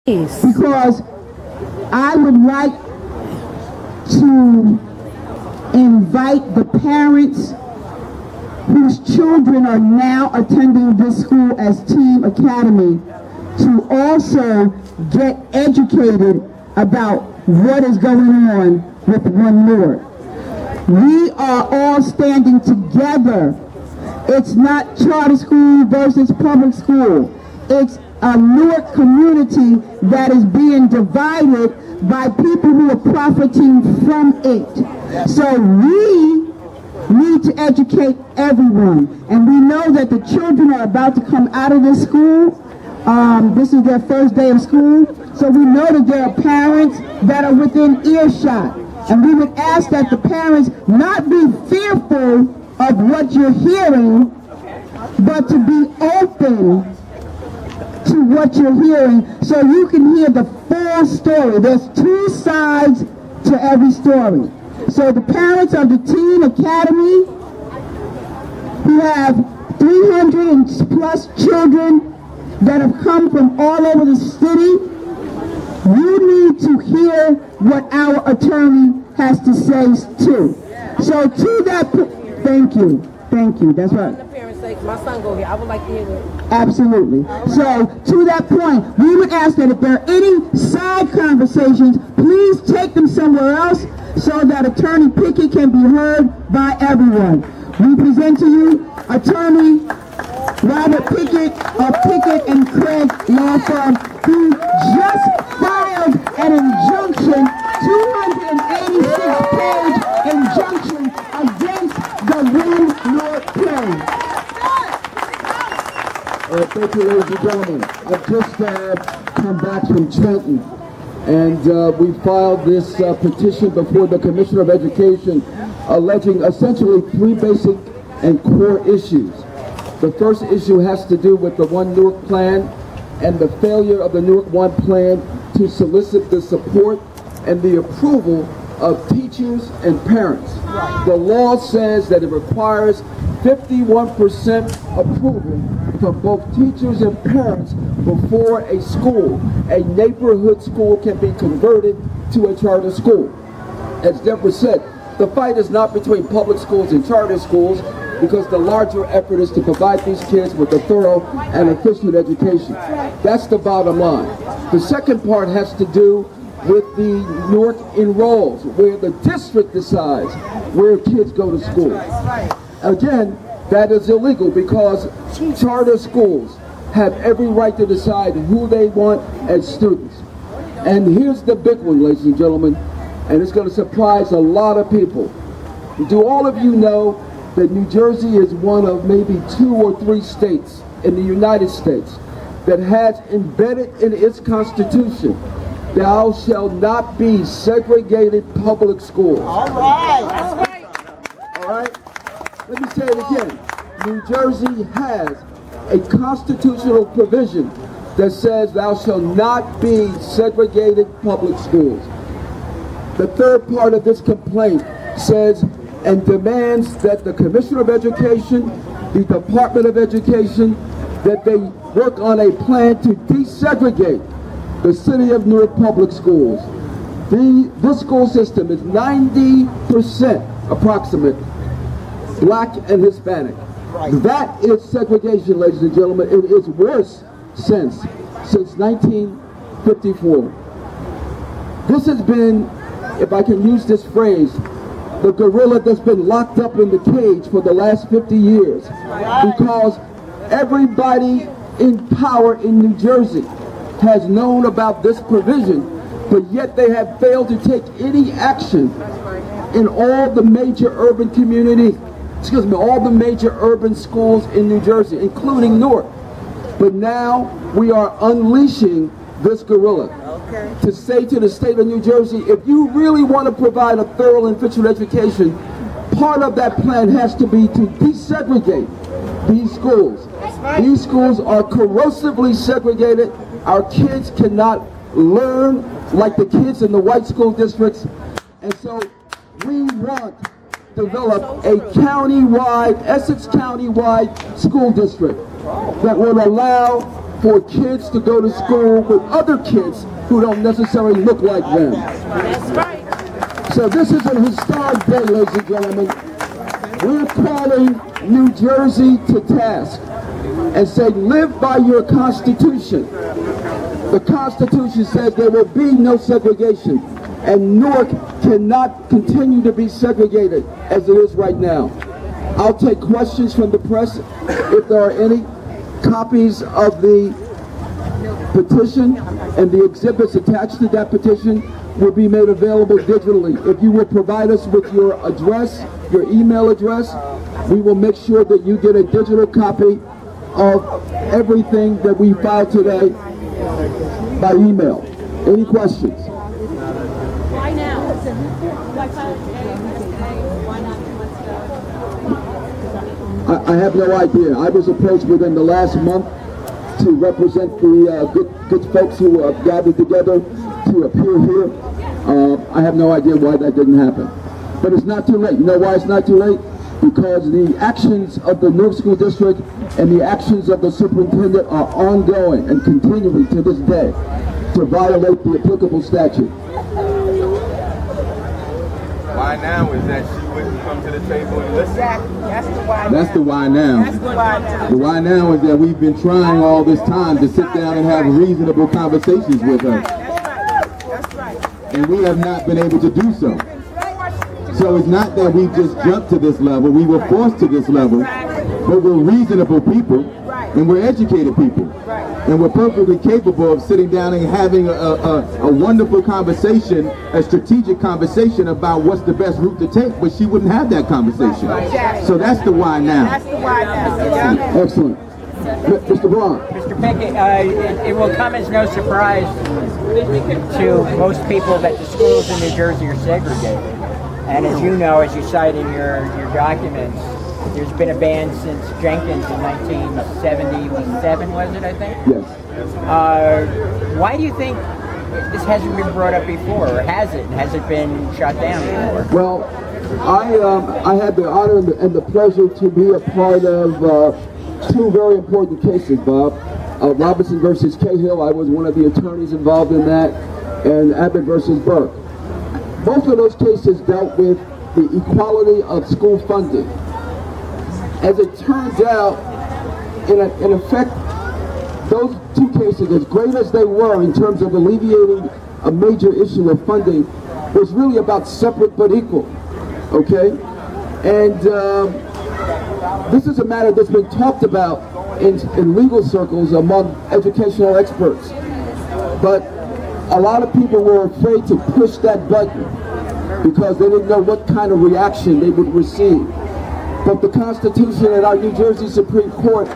Because I would like to invite the parents whose children are now attending this school as Team Academy to also get educated about what is going on with One Newark. We are all standing together. It's not charter school versus public school. It's a Newark community that is being divided by people who are profiting from it. So we need to educate everyone. And we know that the children are about to come out of this school. This is their first day of school. So we know that there are parents that are within earshot. And we would ask that the parents not be fearful of what you're hearing, but to be open to what you're hearing so you can hear the full story. There's two sides to every story. So the parents of the Teen Academy who have 300 and plus children that have come from all over the city, you need to hear what our attorney has to say too. So to that, thank you, that's right. The parents say, my son go here, I would like to hear it. Absolutely. So to that point, we would ask that if there are any side conversations, please take them somewhere else so that Attorney Pickett can be heard by everyone. We present to you Attorney Robert Pickett of Pickett and Craig Law Firm, who just filed an injunction, 286-page injunction against the One Newark plan. Thank you, ladies and gentlemen. I've just come back from Trenton, and we filed this petition before the Commissioner of Education alleging essentially three basic and core issues. The first issue has to do with the One Newark plan and the failure of the Newark One plan to solicit the support and the approval of teachers and parents. The law says that it requires 51% approval from both teachers and parents before a school, a neighborhood school, can be converted to a charter school. As Deborah said, the fight is not between public schools and charter schools, because the larger effort is to provide these kids with a thorough and efficient education. That's the bottom line. The second part has to do with the Newark enrolls, where the district decides where kids go to school. Again, that is illegal because charter schools have every right to decide who they want as students. And here's the big one, ladies and gentlemen, and it's going to surprise a lot of people. Do all of you know that New Jersey is one of maybe 2 or 3 states in the United States that has embedded in its constitution, thou shalt not be segregated public schools. All right. All right? Let me say it again. New Jersey has a constitutional provision that says thou shalt not be segregated public schools. The third part of this complaint says and demands that the Commissioner of Education, the Department of Education, that they work on a plan to desegregate the city of Newark public schools. This school system is 90% approximate Black and Hispanic. That is segregation, ladies and gentlemen. It is worse since 1954. This has been, if I can use this phrase, the gorilla that's been locked up in the cage for the last 50 years. Because everybody in power in New Jersey has known about this provision, but yet they have failed to take any action in all the major urban community, all the major urban schools in New Jersey, including Newark. But now we are unleashing this gorilla to say to the state of New Jersey, if you really want to provide a thorough and efficient education, part of that plan has to be to desegregate these schools. These schools are corrosively segregated. Our kids cannot learn like the kids in the white school districts. And so we want to develop a county-wide, Essex County-wide school district that will allow for kids to go to school with other kids who don't necessarily look like them. That's right. So this is a historic day, ladies and gentlemen. We're calling New Jersey to task and saying, live by your Constitution. The Constitution says there will be no segregation, and Newark cannot continue to be segregated as it is right now. I'll take questions from the press if there are any. Copies of the petition and the exhibits attached to that petition will be made available digitally. If you will provide us with your address, your email address, we will make sure that you get a digital copy of everything that we filed today by email. Any questions? Why now? I have no idea. I was approached within the last month to represent the good folks who have gathered together to appear here. I have no idea why that didn't happen. But it's not too late. You know why it's not too late? Because the actions of the Newark School District and the actions of the superintendent are ongoing and continuing to this day to violate the applicable statute. Why now is that she wouldn't come to the table and listen? Exactly. That's the why. That's the why now. That's the why now. The why now is that we've been trying all this time to sit down and have reasonable conversations with her. That's right. And we have not been able to do so. So it's not that we just jumped to this level, we were forced to this level, but we're reasonable people, and we're educated people. And we're perfectly capable of sitting down and having a wonderful conversation, a strategic conversation about what's the best route to take, but she wouldn't have that conversation. So that's the why now. That's the why now. Excellent. Mr. Braun. Mr. Pickett, it will come as no surprise to most people that the schools in New Jersey are segregated. And as you know, as you cite in your documents, there's been a ban since Jenkins in 1977, was it, I think? Yes. Why do you think this hasn't been brought up before, or has it? Has it been shut down before? Well, I had the honor and the pleasure to be a part of two very important cases, Bob. Robinson versus Cahill, I was one of the attorneys involved in that, and Abbott versus Burke. Both of those cases dealt with the equality of school funding. As it turns out, in effect, those two cases, as great as they were in terms of alleviating a major issue of funding, was really about separate but equal, okay? And this is a matter that's been talked about in legal circles among educational experts. But a lot of people were afraid to push that button because they didn't know what kind of reaction they would receive. But the Constitution at our New Jersey Supreme Court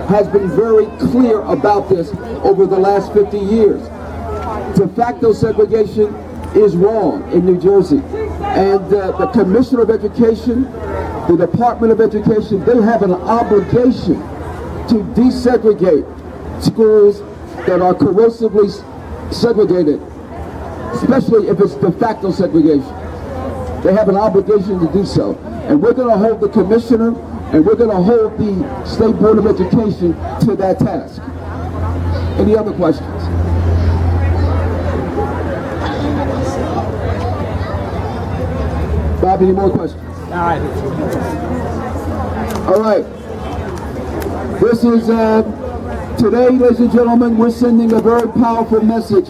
has been very clear about this over the last 50 years. De facto segregation is wrong in New Jersey. And the Commissioner of Education, the Department of Education, they have an obligation to desegregate schools that are corrosively segregated, especially if it's de facto segregation. They have an obligation to do so. And we're going to hold the Commissioner and we're going to hold the State Board of Education to that task. Any other questions? Bob, any more questions? All right. This is, today, ladies and gentlemen, we're sending a very powerful message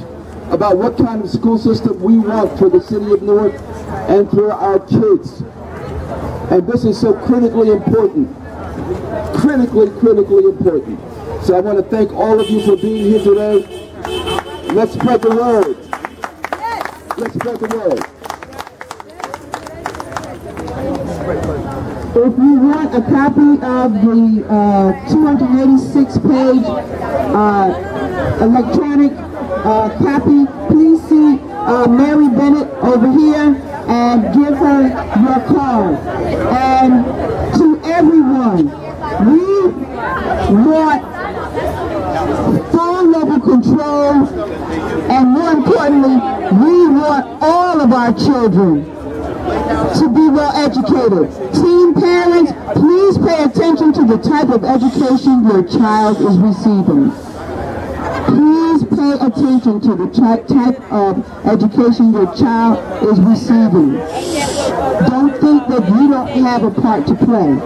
about what kind of school system we want for the city of Newark and for our kids. And this is so critically important. Critically important. So I want to thank all of you for being here today. Let's spread the word. Let's spread the word. If you want a copy of the 286-page electronic copy, please see Mary Bennett over here and give her your card. And to everyone, we want phone level control, and more importantly, we want all of our children to be well educated. Teen parents, please pay attention to the type of education your child is receiving. Please pay attention to the type of education your child is receiving. Don't think that you don't have a part to play.